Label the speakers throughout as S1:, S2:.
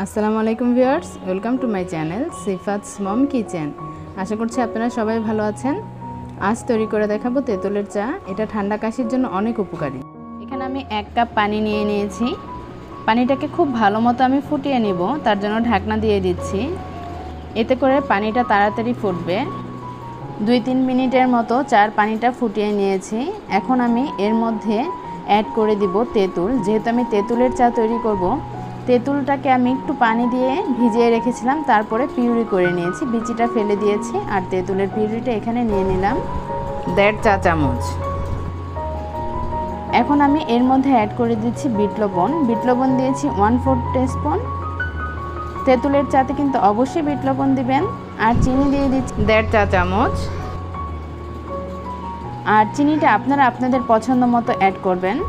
S1: আসসালামু আলাইকুম viewers, welcome to my channel Sifat's mom kitchen. আশা করছি আপনারা সবাই ভালো আছেন। আজ তৈরি করে দেখাবো তেঁতুলের চা। এটা ঠান্ডা কাশির জন্য অনেক উপকারী। এখানে আমি 1 কাপ পানি নিয়ে নিয়েছি। পানিটাকে খুব ভালো মতো আমি ফুটিয়ে নিব, তার জন্য ঢাকনা দিয়ে দিচ্ছি। এতে করে পানিটা তাড়াতাড়ি ফুটবে। 2-3 মিনিটের মতো চার পানিটা ফুটিয়ে নিয়েছি। এখন আমি এর মধ্যে অ্যাড করে দিব তেঁতুল। যেহেতু আমি তেঁতুলের চা তৈরি করব, তেঁতুলটাকে আমি একটু পানি দিয়ে ভিজিয়ে রেখেছিলাম, তারপরে পিউরি করে নিয়েছি, বিচিটা ফেলে দিয়েছি। আর তেঁতুলের পিউরিটা এখানে নিয়ে নিলাম 1.5 চা চামচ। এখন আমি এর মধ্যে অ্যাড করে দিচ্ছি বিট লবণ। বিট লবণ দিয়েছি 1/4 টিস্পুন। তেঁতুলের চাতে কিন্তু অবশ্যই বিট লবণ দিবেন। আর চিনি দিয়ে দিচ্ছি 1.5 চা চামচ। আর চিনিটা আপনারা আপনাদের পছন্দ মতো অ্যাড করবেন।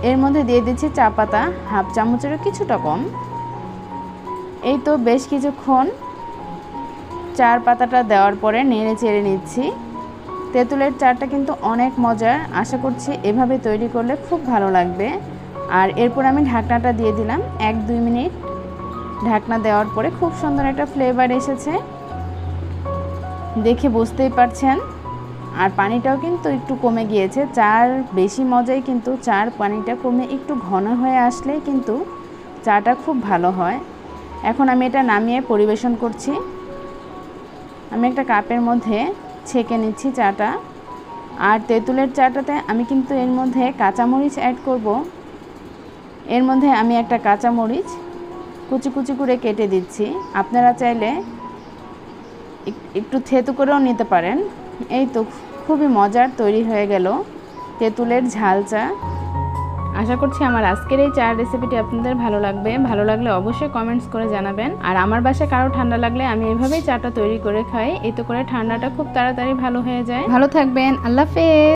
S1: এর মধ্যে দিয়ে দিচ্ছি চা পাতা, হাফ চামচেরও কিছুটা কম। এই তো বেশ কিছুক্ষণ চার পাতাটা দেওয়ার পরে নেড়ে চেড়ে নিচ্ছি। তেঁতুলের চাটা কিন্তু অনেক মজার, আশা করছি এভাবে তৈরি করলে খুব ভালো লাগবে। আর এরপর আমি ঢাকনাটা দিয়ে দিলাম 1-2 মিনিট। ঢাকনা দেওয়ার পরে খুব সুন্দর একটা ফ্লেভার এসেছে, দেখে বুঝতেই পারছেন। আর পানিটাও কিন্তু একটু কমে গিয়েছে। চার বেশি মজাই কিন্তু চার পানিটা কমে একটু ঘন হয়ে আসলেই কিন্তু চাটা খুব ভালো হয়। এখন আমি এটা নামিয়ে পরিবেশন করছি। আমি একটা কাপের মধ্যে ছেঁকে নিচ্ছি চাটা। আর তেঁতুলের চাটাতে আমি কিন্তু এর মধ্যে কাঁচামরিচ অ্যাড করব। এর মধ্যে আমি একটা কাঁচামরিচ কুচি কুচি করে কেটে দিচ্ছি। আপনারা চাইলে একটু থেতু করেও নিতে পারেন। এই তো খুবই মজার তৈরি হয়ে গেল তেঁতুলের ঝাল চা। আশা করছি আমার আজকের এই চার রেসিপিটি আপনাদের ভালো লাগবে। ভালো লাগলে অবশ্যই কমেন্টস করে জানাবেন। আর আমার বাসায় কারো ঠান্ডা লাগলে আমি এভাবেই চাটা তৈরি করে খাই। এতে করে ঠান্ডাটা খুব তাড়াতাড়ি ভালো হয়ে যায়। ভালো থাকবেন, আল্লাহ হাফেজ।